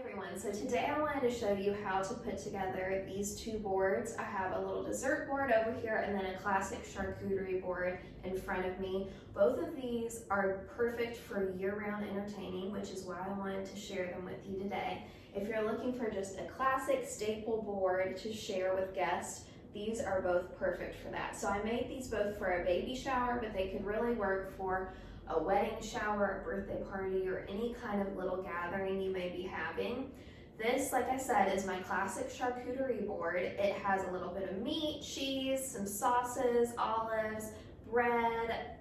Everyone, so today I wanted to show you how to put together these two boards. I have a little dessert board over here and then a classic charcuterie board in front of me. Both of these are perfect for year-round entertaining, which is why I wanted to share them with you today. If you're looking for just a classic staple board to share with guests, these are both perfect for that. So I made these both for a baby shower, but they could really work for a wedding shower, a birthday party, or any kind of little gathering you may be having. This, like I said, is my classic charcuterie board. It has a little bit of meat, cheese, some sauces, olives, bread,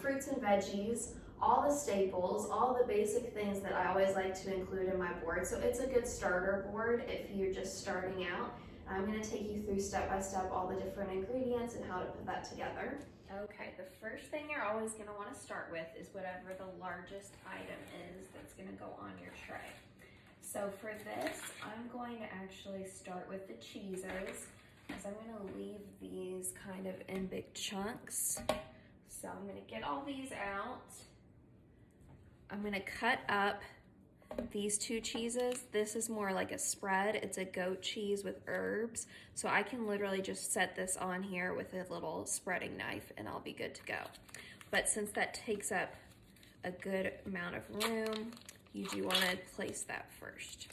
fruits and veggies, all the staples, all the basic things that I always like to include in my board. So it's a good starter board if you're just starting out. I'm going to take you through step by step all the different ingredients and how to put that together. Okay, the first thing you're always going to want to start with is whatever the largest item is that's going to go on your tray. So for this, I'm going to actually start with the cheeses, because I'm going to leave these kind of in big chunks. So I'm going to get all these out. I'm going to cut up these two cheeses. This is more like a spread. It's a goat cheese with herbs. So I can literally just set this on here with a little spreading knife and I'll be good to go. But since that takes up a good amount of room, you do want to place that first.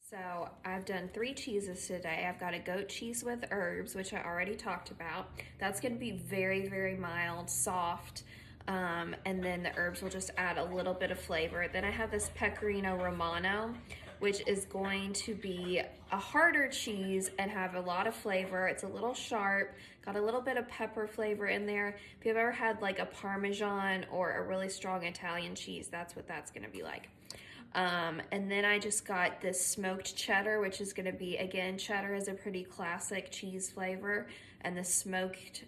So I've done 3 cheeses today. I've got a goat cheese with herbs, which I already talked about. That's going to be very, very mild, soft, and then the herbs will just add a little bit of flavor. Then I have this Pecorino Romano, which is going to be a harder cheese and have a lot of flavor. It's a little sharp, got a little bit of pepper flavor in there. If you've ever had like a Parmesan or a really strong Italian cheese, that's what that's going to be like. And then I just got this smoked cheddar, which is going to be, again, cheddar is a pretty classic cheese flavor, and the smoked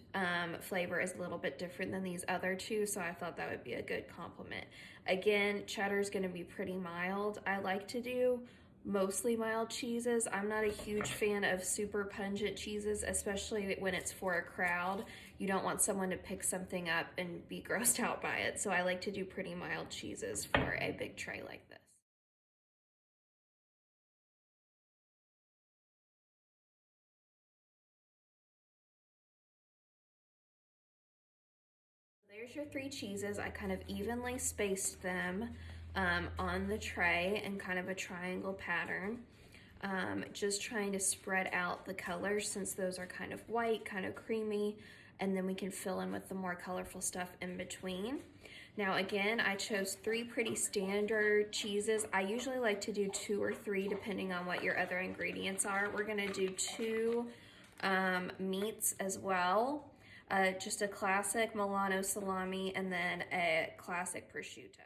flavor is a little bit different than these other two, so I thought that would be a good complement. Again, cheddar is going to be pretty mild. I like to do mostly mild cheeses. I'm not a huge fan of super pungent cheeses, especially when it's for a crowd. You don't want someone to pick something up and be grossed out by it, so I like to do pretty mild cheeses for a big tray like this. There's your 3 cheeses. I kind of evenly spaced them on the tray in kind of a triangle pattern. Just trying to spread out the colors since those are kind of white, kind of creamy, and then we can fill in with the more colorful stuff in between. Now again, I chose 3 pretty standard cheeses. I usually like to do 2 or 3 depending on what your other ingredients are. We're gonna do 2 meats as well. Just a classic Milano salami and then a classic prosciutto.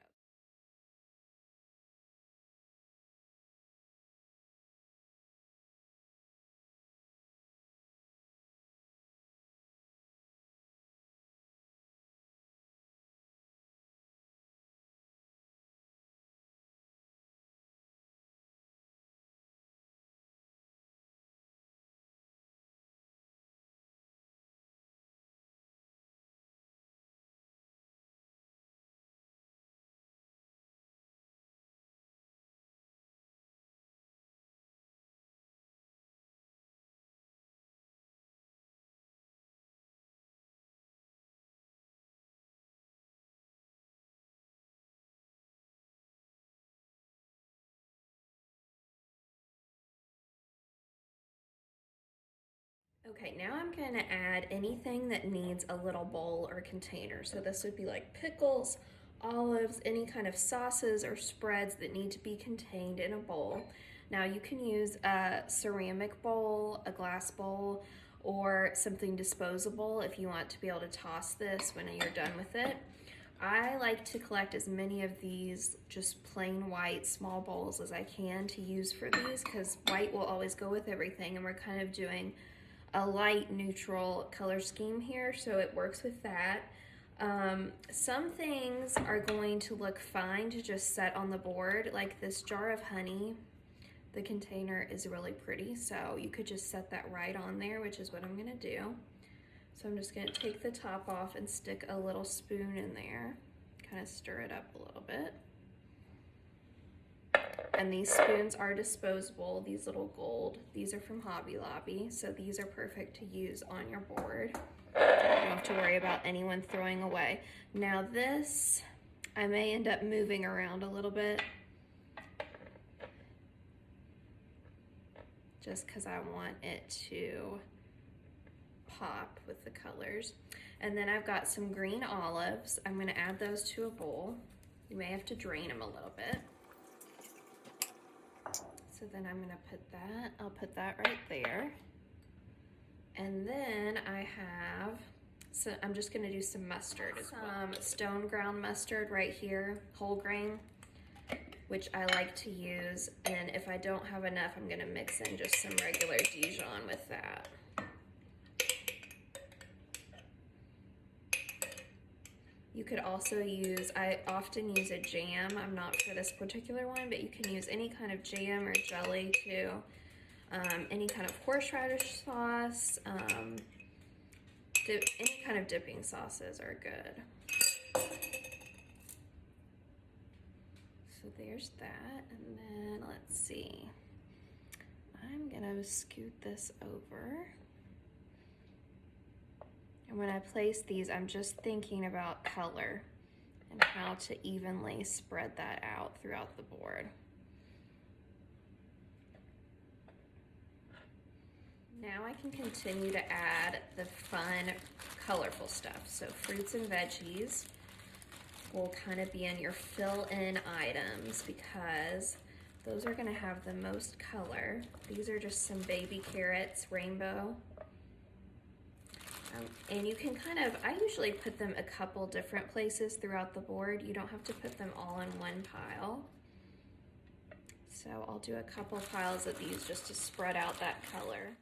Okay, now I'm gonna add anything that needs a little bowl or container. So this would be like pickles, olives, any kind of sauces or spreads that need to be contained in a bowl. Now you can use a ceramic bowl, a glass bowl, or something disposable if you want to be able to toss this when you're done with it. I like to collect as many of these just plain white small bowls as I can to use for these, because white will always go with everything, and we're kind of doing a light neutral color scheme here, so it works with that. Some things are going to look fine to just set on the board, like this jar of honey. the container is really pretty, so you could just set that right on there, which is what I'm gonna do. So I'm just gonna take the top off and stick a little spoon in there, kind of stir it up a little bit. And these spoons are disposable, these little gold. These are from Hobby Lobby, so these are perfect to use on your board. You don't have to worry about anyone throwing away. Now this, I may end up moving around a little bit, just because I want it to pop with the colors. And then I've got some green olives. I'm gonna add those to a bowl. You may have to drain them a little bit. So then I'm gonna put that, I'll put that right there. And then I have, so I'm just gonna do some mustard as well. Some stone ground mustard right here, whole grain, which I like to use. And if I don't have enough, I'm gonna mix in just some regular Dijon with that. You could also use, I often use a jam. I'm not for this particular one, but you can use any kind of jam or jelly too. Any kind of horseradish sauce, any kind of dipping sauces are good. So there's that, and then let's see. I'm gonna scoot this over. And when I place these, I'm just thinking about color and how to evenly spread that out throughout the board. Now I can continue to add the fun, colorful stuff. So fruits and veggies will kind of be in your fill-in items because those are gonna have the most color. These are just some baby carrots, rainbow. And you can kind of, I usually put them a couple different places throughout the board. You don't have to put them all in one pile. So I'll do a couple piles of these just to spread out that color.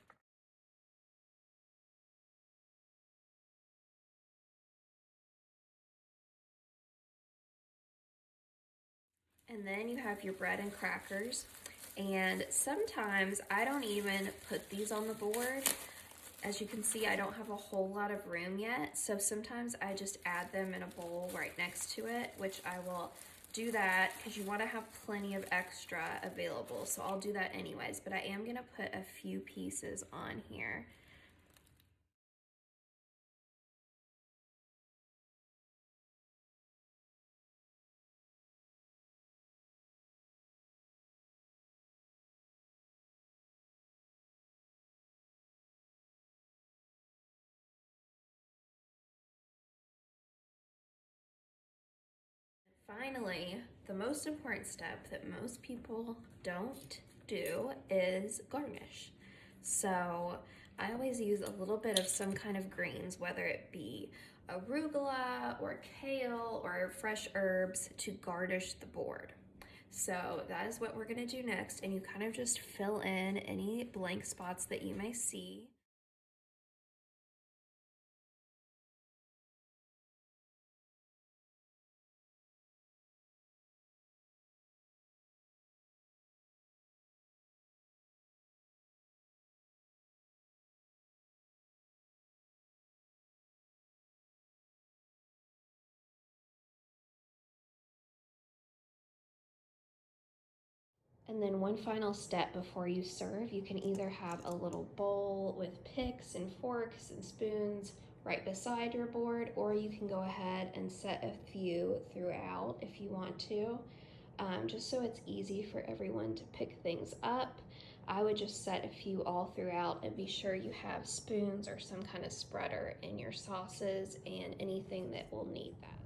And then you have your bread and crackers. And sometimes I don't even put these on the board. As you can see, I don't have a whole lot of room yet, so sometimes I just add them in a bowl right next to it, which I will do that because you want to have plenty of extra available, so I'll do that anyways, but I am going to put a few pieces on here. Finally, the most important step that most people don't do is garnish. So I always use a little bit of some kind of greens, whether it be arugula or kale or fresh herbs to garnish the board. So that is what we're gonna do next, and you kind of just fill in any blank spots that you may see. And then one final step before you serve, you can either have a little bowl with picks and forks and spoons right beside your board, or you can go ahead and set a few throughout if you want to, just so it's easy for everyone to pick things up. I would just set a few all throughout and be sure you have spoons or some kind of spreader in your sauces and anything that will need that.